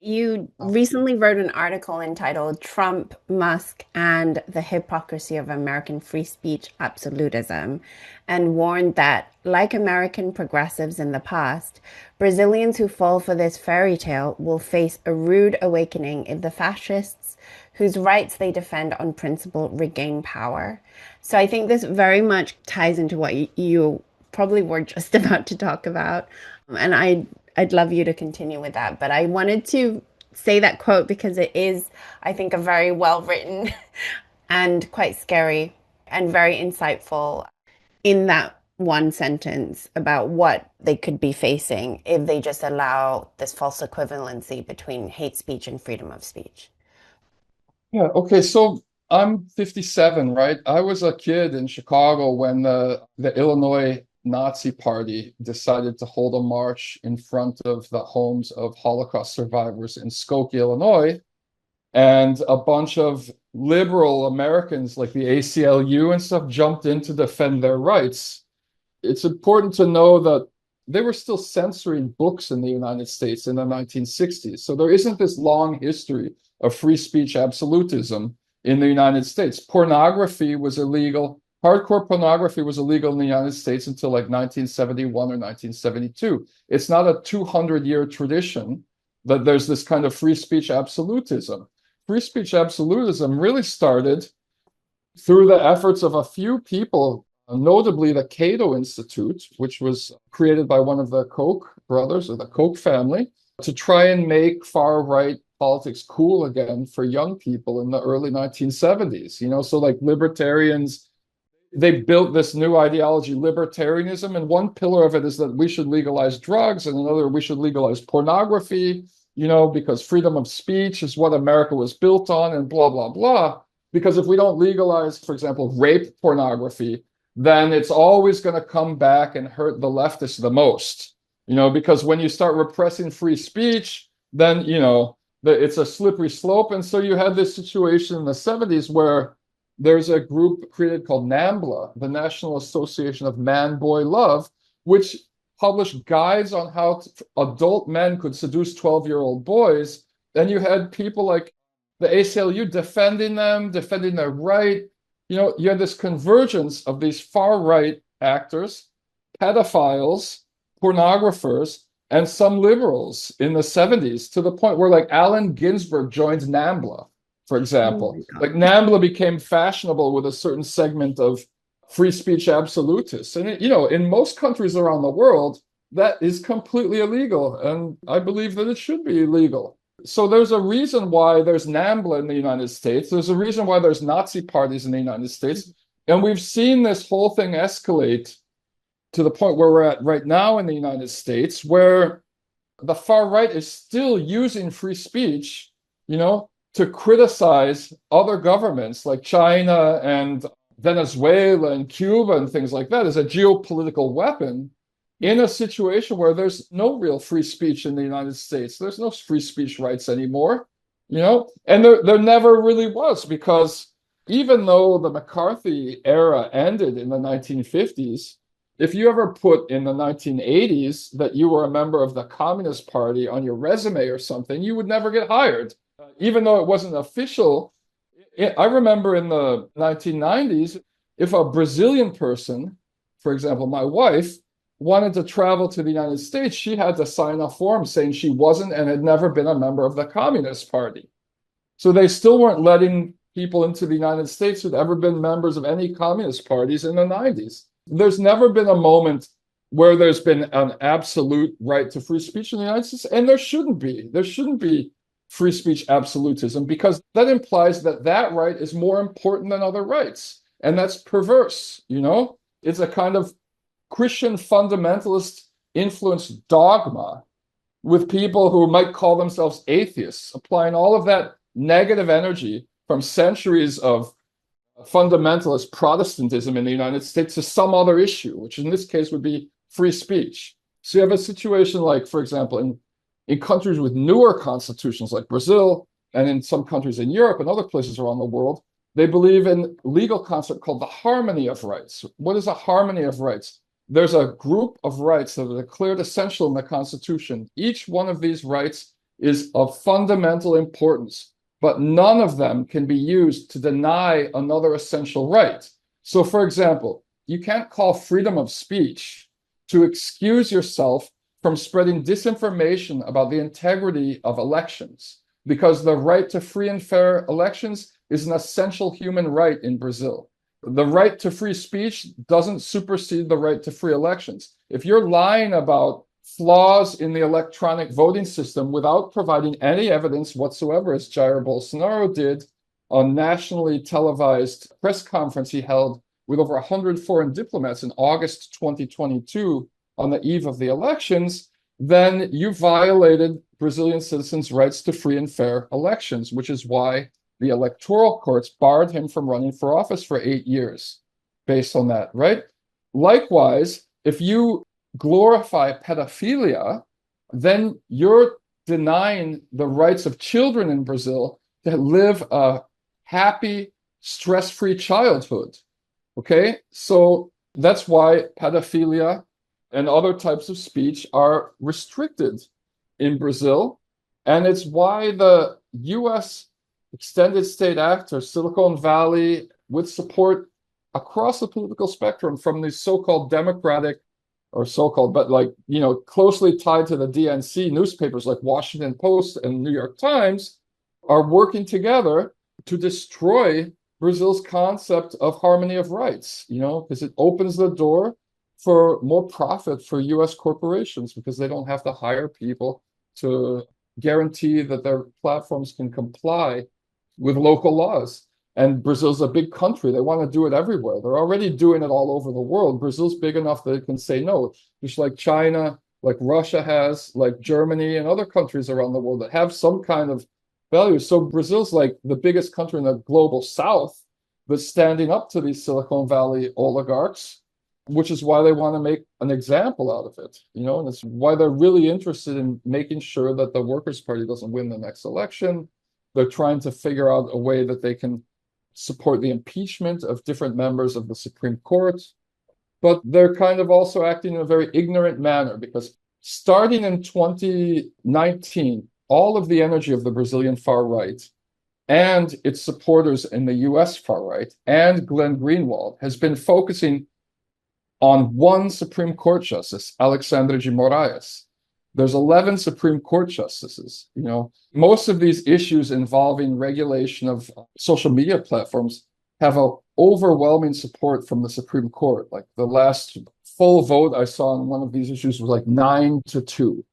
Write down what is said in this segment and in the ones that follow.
You recently wrote an article entitled Trump, Musk, and the Hypocrisy of American Free Speech Absolutism, and warned that, like American progressives in the past, Brazilians who fall for this fairy tale will face a rude awakening if the fascists, whose rights they defend on principle, regain power. So I think this very much ties into what you probably were just about to talk about. And I'd love you to continue with that. But I wanted to say that quote because it is, I think, a very well written and quite scary and very insightful in that one sentence about what they could be facing if they just allow this false equivalency between hate speech and freedom of speech. Yeah, okay, so I'm 57, right? I was a kid in Chicago when the Illinois Nazi Party decided to hold a march in front of the homes of Holocaust survivors in Skokie, Illinois. And a bunch of liberal Americans like the ACLU and stuff jumped in to defend their rights. It's important to know that they were still censoring books in the United States in the 1960s. So there isn't this long history of free speech absolutism in the United States. Pornography was illegal. Hardcore pornography was illegal in the United States until like 1971 or 1972. It's not a 200-year tradition that there's this kind of free speech absolutism. Free speech absolutism really started through the efforts of a few people, notably the Cato Institute, which was created by one of the Koch brothers or the Koch family, to try and make far-right politics cool again for young people in the early 1970s. So like libertarians, they built this new ideology, libertarianism, and one pillar of it is that we should legalize drugs, and another, we should legalize pornography, because freedom of speech is what America was built on, and blah, blah, blah. Because if we don't legalize, for example, rape pornography, then it's always going to come back and hurt the leftists the most. Because when you start repressing free speech, then, it's a slippery slope. And so you had this situation in the 70s where there's a group created called NAMBLA, the National Association of Man-Boy Love, which published guides on how adult men could seduce 12-year-old boys. Then you had people like the ACLU defending them, defending their right. You had this convergence of these far-right actors, pedophiles, pornographers, and some liberals in the 70s, to the point where like Allen Ginsberg joined NAMBLA, for example. Oh Like NAMBLA became fashionable with a certain segment of free speech absolutists. And, in most countries around the world, that is completely illegal. And I believe that it should be illegal. So there's a reason why there's NAMBLA in the United States. There's a reason why there's Nazi parties in the United States. And we've seen this whole thing escalate to the point where we're at right now in the United States, where the far right is still using free speech, to criticize other governments like China and Venezuela and Cuba and things like that as a geopolitical weapon in a situation where there's no real free speech in the United States. There's no free speech rights anymore, and there never really was, because even though the McCarthy era ended in the 1950s, if you ever put in the 1980s that you were a member of the Communist Party on your resume or something, you would never get hired, even though it wasn't official. I remember in the 1990s, if a Brazilian person, for example, my wife, wanted to travel to the United States, she had to sign a form saying she wasn't and had never been a member of the Communist Party. So they still weren't letting people into the United States who'd ever been members of any communist parties in the 90s. There's never been a moment where there's been an absolute right to free speech in the United States, and there shouldn't be. There shouldn't be free speech absolutism, because that implies that that right is more important than other rights. And that's perverse, It's a kind of Christian fundamentalist influenced dogma with people who might call themselves atheists, applying all of that negative energy from centuries of fundamentalist Protestantism in the United States to some other issue, which in this case would be free speech. So you have a situation like, for example, in countries with newer constitutions like Brazil, and in some countries in Europe and other places around the world, they believe in a legal concept called the harmony of rights. What is a harmony of rights? There's a group of rights that are declared essential in the Constitution. Each one of these rights is of fundamental importance, but none of them can be used to deny another essential right. So, for example, you can't call freedom of speech to excuse yourself from spreading disinformation about the integrity of elections, because the right to free and fair elections is an essential human right in Brazil. The right to free speech doesn't supersede the right to free elections. If you're lying about flaws in the electronic voting system without providing any evidence whatsoever, as Jair Bolsonaro did on nationally televised press conference he held with over 100 foreign diplomats in August 2022 on the eve of the elections, then you violated Brazilian citizens' rights to free and fair elections, which is why the electoral courts barred him from running for office for 8 years based on that, right? Likewise, if you glorify pedophilia, then you're denying the rights of children in Brazil to live a happy, stress-free childhood. Okay, so that's why pedophilia and other types of speech are restricted in Brazil. And it's why the US extended state actor, Silicon Valley, with support across the political spectrum from these so-called democratic or so-called, but like, closely tied to the DNC newspapers like Washington Post and New York Times, are working together to destroy Brazil's concept of harmony of rights, because it opens the door for more profit for US corporations because they don't have to hire people to guarantee that their platforms can comply with local laws. And Brazil's a big country. They want to do it everywhere. They're already doing it all over the world. Brazil's big enough that it can say no, just like China, like Russia has, like Germany and other countries around the world that have some kind of value. So Brazil's like the biggest country in the global south that's standing up to these Silicon Valley oligarchs, which is why they want to make an example out of it, and it's why they're really interested in making sure that the Workers' Party doesn't win the next election. They're trying to figure out a way that they can support the impeachment of different members of the Supreme Court, but they're kind of also acting in a very ignorant manner because starting in 2019, all of the energy of the Brazilian far right and its supporters in the US far right and Glenn Greenwald has been focusing on one Supreme Court justice, Alexandre de Moraes. There's 11 Supreme Court justices. Most of these issues involving regulation of social media platforms have an overwhelming support from the Supreme Court. Like the last full vote I saw on one of these issues was like 9-2.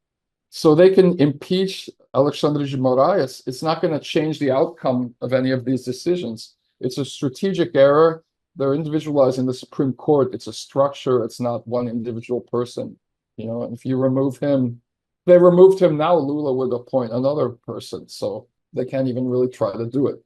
So they can impeach Alexandre de Moraes. It's not going to change the outcome of any of these decisions. It's a strategic error. They're individualizing the Supreme Court. It's a structure. It's not one individual person. And if you remove him, they removed him. Now Lula would appoint another person. So they can't even really try to do it.